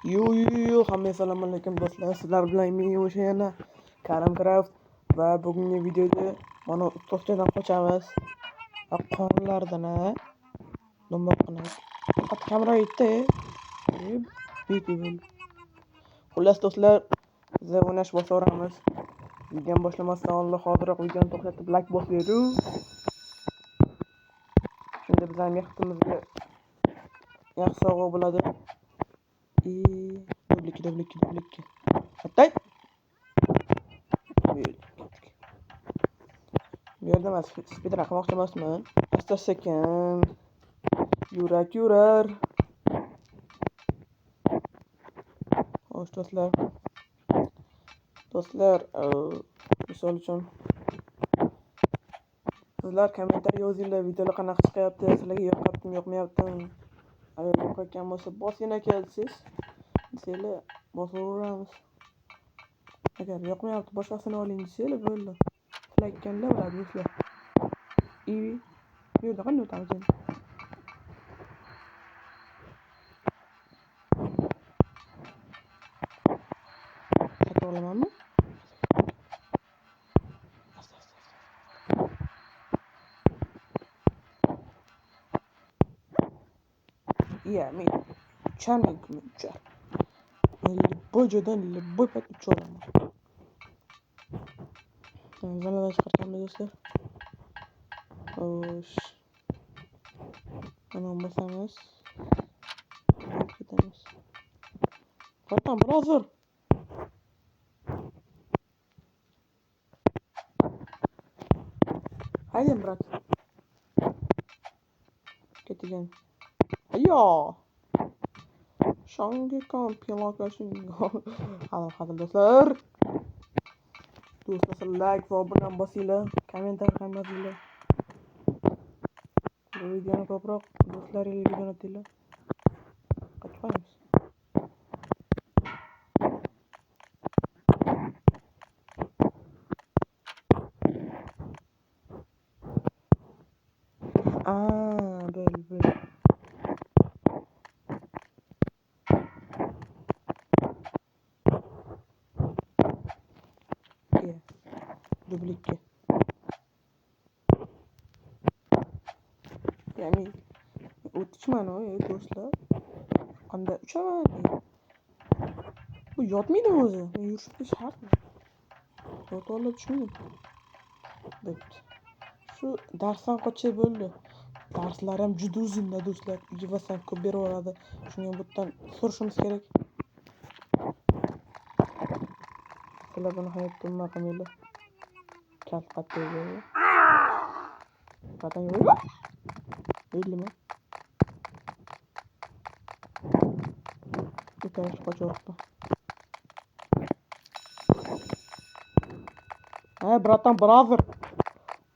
Hammaga assalomu alaykum do'stlar. Sizlar bilan men o'sha Karamcraft va bugungi videoda mana to'xtadan qochamiz. Qonlardan nima faqat kamera yetdi. Xullas do'stlar, biz o'ynash boshlaymiz. Videoni boshlamasdan oldin hozirroq videoni to'xtatib like bosinglar. Shunda bizning mehtimizga yaxshi sovg'a bo'ladi. Dublikki. Attay. Bu yerda men speedrun qilmoqchi emasman. Asta-sekin yurar. Xo'sh do'stlar, misol uchun sizlar kommentariy yozinglar, videolar qanaqa chiqyapti, sizlarga yoqmayaptimi? Agar yoqayotgan bo'lsa bosing aka desanglar, bosaveramiz. Agar yoqmayapti, boshqasini oling desanglar bo'ldi. Sizlar aytganda bo'ladi do'stlar. Bu yerda qanday o'tamiz endi? Qayta olamanmi? Men uchar. Любой joydan любой payt ucha olaman. Zanadan chiqarganmiz do'stlar. Xo'sh. Mana bosamiz. Ketamiz. Qaytam, brother. Haydi, brat. Ketigan. Ayyo. Shangi kompilakashin. Hadi do'stlar. Do'stlar, like va obuna bosinglar, kommentariy ham yozinglar. Bu videoni ko'proq do'stlaringizga jo'natinglar. Qochmaymiz. Böyle. Dublikki. Yani uçman o do'stlar. Qanday uchaman? Bu yotmaydi o'zi. Yurishga shartmi? To'g'ri tushundim. Bo'pti. Shu darsdan qochib bo'ldi. Darslar ham juda uzun do'stlar. Yig'asam ko'p beraveradi. Shunga bundan so'rashimiz kerak. Sizlar buni hayotda nima qilmaylar? Kalt qattiq. Qatan yo'q. O'ylama. Itash qochyoqda. Brother.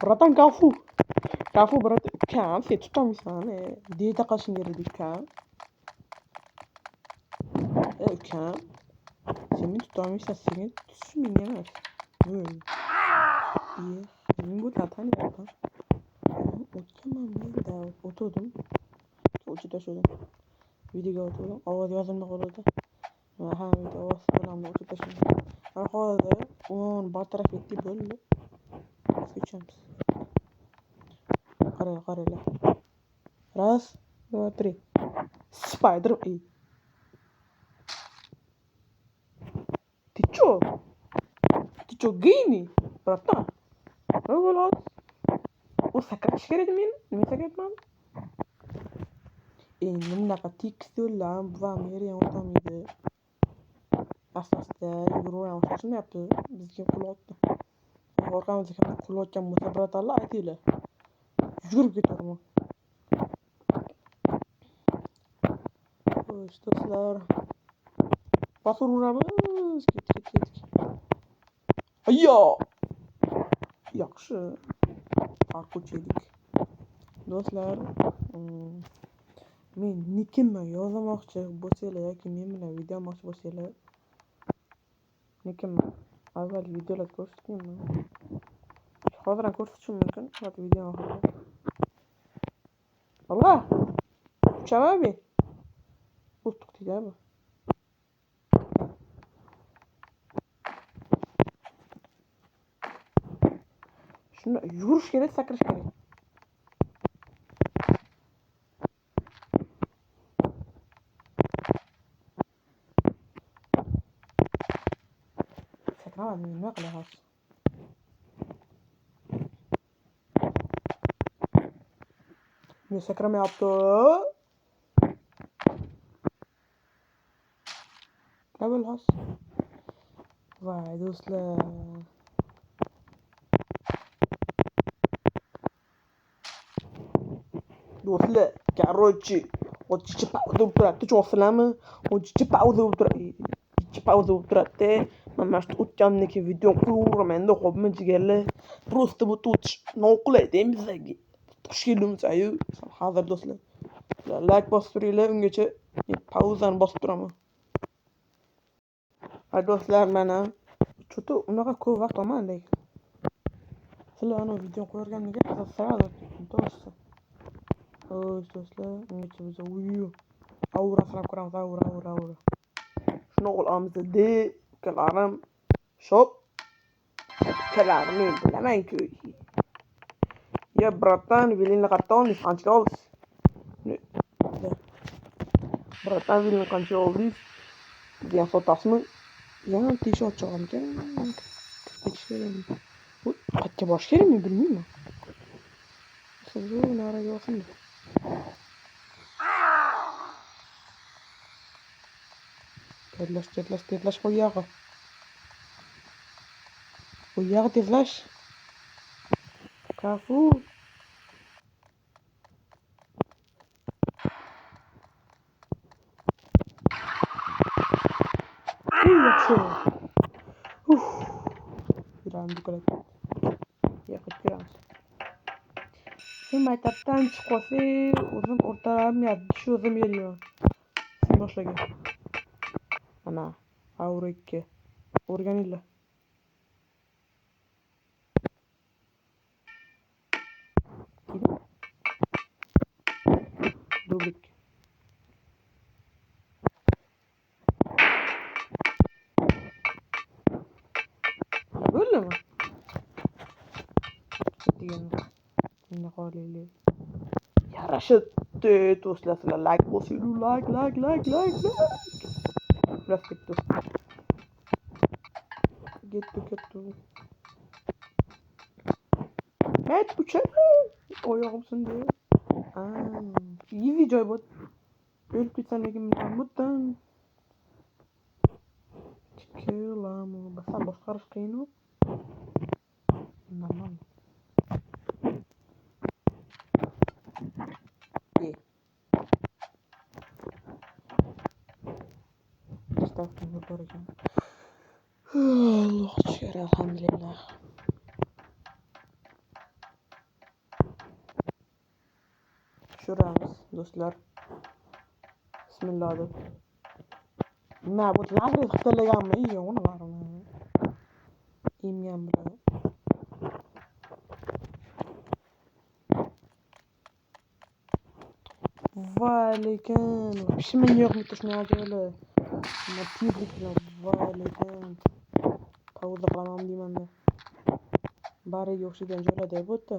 Bratan Kafu, brat. Kam, sen tutamisan. Diyeta qilishing kerak, kam. Kam. Sen tutamisan, sen tutishing menga emas. Men bu tatani. O'tirdim. O'chirdim. Videoga o'tirdim. Ovoz yozimda qoldi. Video ovoz bilan o'chirdim. Hozir o'n bartaraf etdik bo'ldi. Kechamiz. Qaranglar. Раз, два, три. Spider. Ты чё, гений? Братан? Ne bo'ladi? U sakratish kerak meni. Nima sakratmadi? Endi bunaqa tekis yo'llar buvam yerga o'tolmaydi. Asta yuguraveramiz. Tushunyapti? Bizga quloqdi. Orqamizga kim quloqgan bo'lsa, bratanlar aytinglar. Yugurib ketaman. Xo'sh, do'stlar. Bosaveramiz. Ketdik. Ayyo! Yaxshi. Farqo'chilik. Do'stlar, men nikimni yozamoqchi bo'lsanglar yoki men bilan video olmoqchi bo'lsanglar, nikimni avval videolar ko'rsatganman. Hozir ham ko'rsatishim mumkin. Hozir video oxirida. Allah! Uchaman men. O'tdik deyapman. Shunda yurish kerak, sakrash kerak. Sakramadim, nima qilay hozir? Men sakramayapti. Nima bo'ldi hozir? Voy do'stlar. Do'stlar, короче, вот pauza bo'lib turadi, tushunyapsizlarmi? O'zicha pauza bo'lib turadi. Pauza bo'lib turadi. Men mana shu o'tgandan keyin video qo'yaveraman-da, xo'pmi jigarlar? Просто bu o'tish noqulay-da bizlarga. Xush kelibsiz-ayu. Hozir do'stlar. Like bosib turinglar, ungacha pauzani bosib turaman. Ha do'stlar, mana cho'ta unaqa ko'p vaqt olmadi lekin. Sizlar ana video qo'yganimga sразу to'g'risi. Xo'sh do'stlar, ungacha biz aura sanab ko'ramiz, aura. Shuni olamizda ukalarim shop ukalarim bilaman-ku. Ya bratан, Велина Картонис, qancha oldingiz? Bratан, Велина qancha oldingiz? degan sotasizmi? Yana teshib chiqarmikan. Bu qayerga borish kerakmi bilmayman. Siz nariga olsin. Tezlash qo'yag'i. Qo'yag'i tezlash. Kafu. Yaxshi. Biram dukalak. Yo'q, kiramiz. Sen maktabdan chiqib qolsang, o'zim o'rtalamyapti, shu o'zim yeriman. Sen boshlagan. Mana, aura 2. O'rganinglar. Dublik. Bo'ldimi? Endi qolaylik. Yarashibdi do'stlar, sizlar like bosinglar, like. Biraz ketdi. Ketdi. Met uçak. Oyog'im sindi. İyi joy bu. O'lib ketsam lekin bundan chiqilamo. Basam boshqarish qiyin-ku. Normal. Estağfurullah baraka. Alloh shukr, alhamdulillah. Tushiramiz do'stlar. Bismillah deb. Nima bu lazer xitalaganmi? Uni barmi? Emgan bilan. Voy lekin pishman yo'qmi tushni ajali. Motivlik bilan voy lekin pauza qilaman deyman-da. Bariga o'xshagan joylarda bu yerda.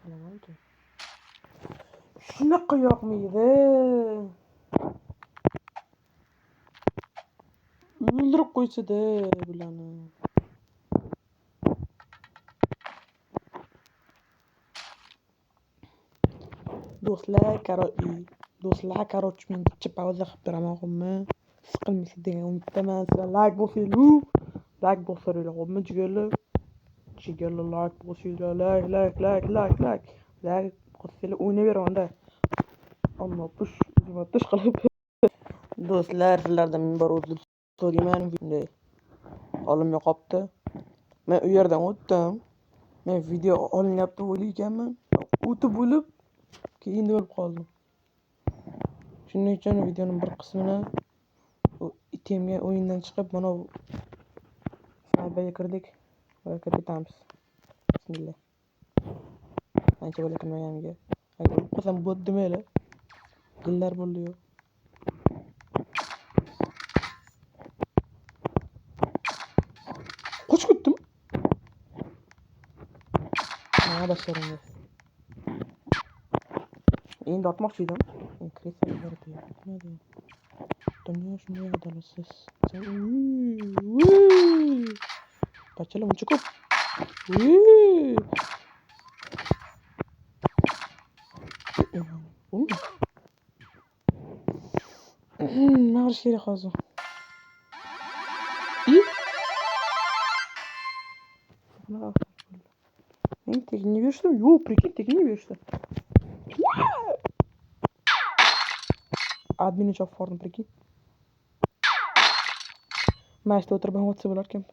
Bilaman-ku. Shunaqa yoqmaydi. O'ldirib qo'ysa-da bularni. Do'stlar, короче, men kecha pauza qilib turaman, xo'pmi? Siqilmaysiz degan umiddaman. Sizlar like bosinglar. Like bosinglar, xo'pmi, jigarlar? Jigarlar like bosinglar. Like. Like bosinglar, o'ynayveraman-da. Ammo push qilib. Do'stlar, sizlardan men bir o'zim so'rayman. Bunday olimga qopti. Men u yerdan o'tdim. Men video olinyapti o'ylaykanman. O'tib bo'lib keyin bo'lib qoldim. Shuning uchun videoning bir qismini itemga o'yindan chiqib mana bu sniperga kirdik va ketamiz. Bismillah. Ancha bo'la kirmaganiga. Agar qilsam bot demaylar. Gillar bo'ldi-yu. Qochib ketdim. boshlayveringlar. Endi otmoqchi edim. Kresalar deyapti. Dunyo shunday adolatsiz. Bachchalar uncha ko'p. Nima qilish kerak hozir? Men tegini berishdim. Yo'q, prikинь, tegini berishdi. Adminni chopib yubordim, prikинь. Mashta o'tirib ham o'tsa bo'lar ekan.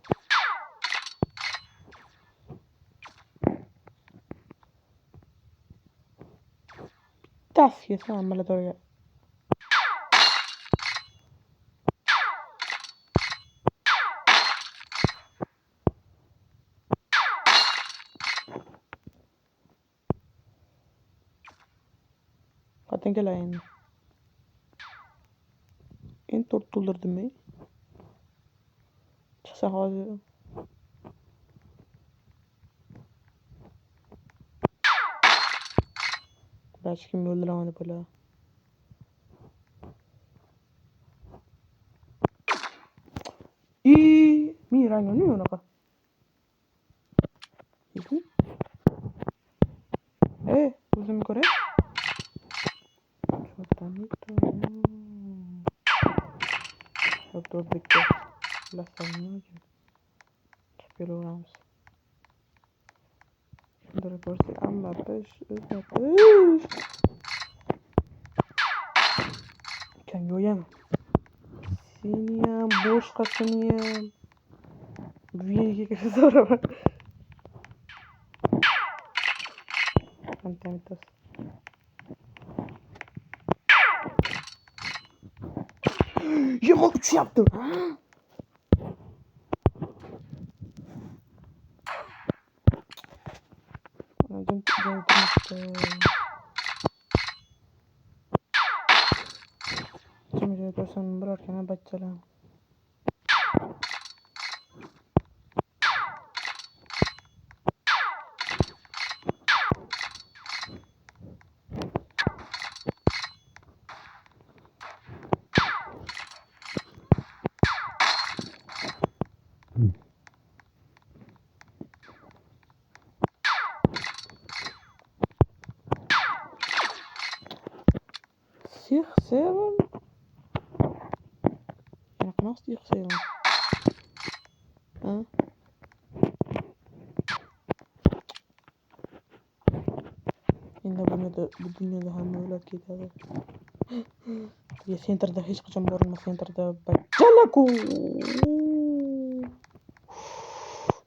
Bittasi kelsa amaldorga. Qatdan kelay endi. Endi to'ldirdim men. Chiqsa hozir. Hech kim o'ldiramadi bular. Men rangim nima unaqa? O'zim ko'ray. Do'stlikka lasarni chiqaveramiz. Shunday ko'rsak, amma biz o'zlatish. Kan yo'yam. Seniyam, boshqasiniyam. Videoga kirib so'raman. Kontentos. Yomon uchyapti. Şimdi görsen bırakana baccalar. Sih seven. Nasıl sih seven? Ha? Endi bu dunyoda hamma o'lib ketadi. Ya sentrda hech qachon borilma, sentrda bajjalaku.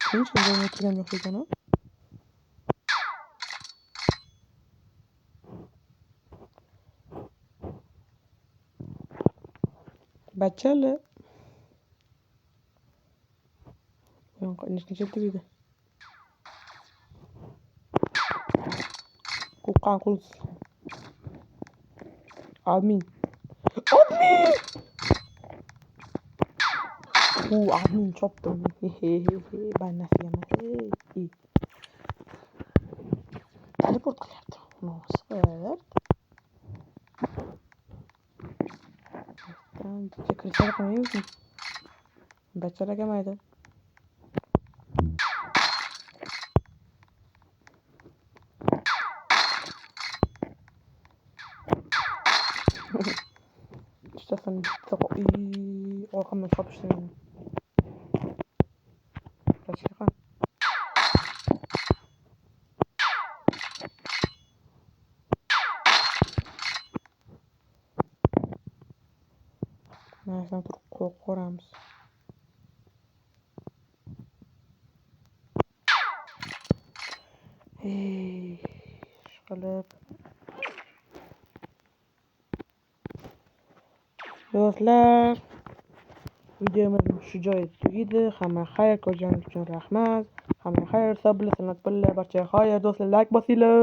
Tinch joyda o'tirgan yo'q ekan, ha? Bajjala. Nechta dedi? Qulqanqul. Admin. Admin chopdim. Ben nasıl yemem? Teleport qilyapti. Nasıl? Kirishga qilmaymiz. Bachchalar kelmaydi. İşte orqamdan chopishdi meni. Bachchalar. Mana turib ko'ramiz. Ishqilib. Do'stlar, videomiz shu joyda tugaydi. Hamma xayr ko'rganingiz uchun rahmat. Hamma xayr, sog' bo'ling, salomat bo'linglar. Barchaga xayr, do'stlar, like bosinglar.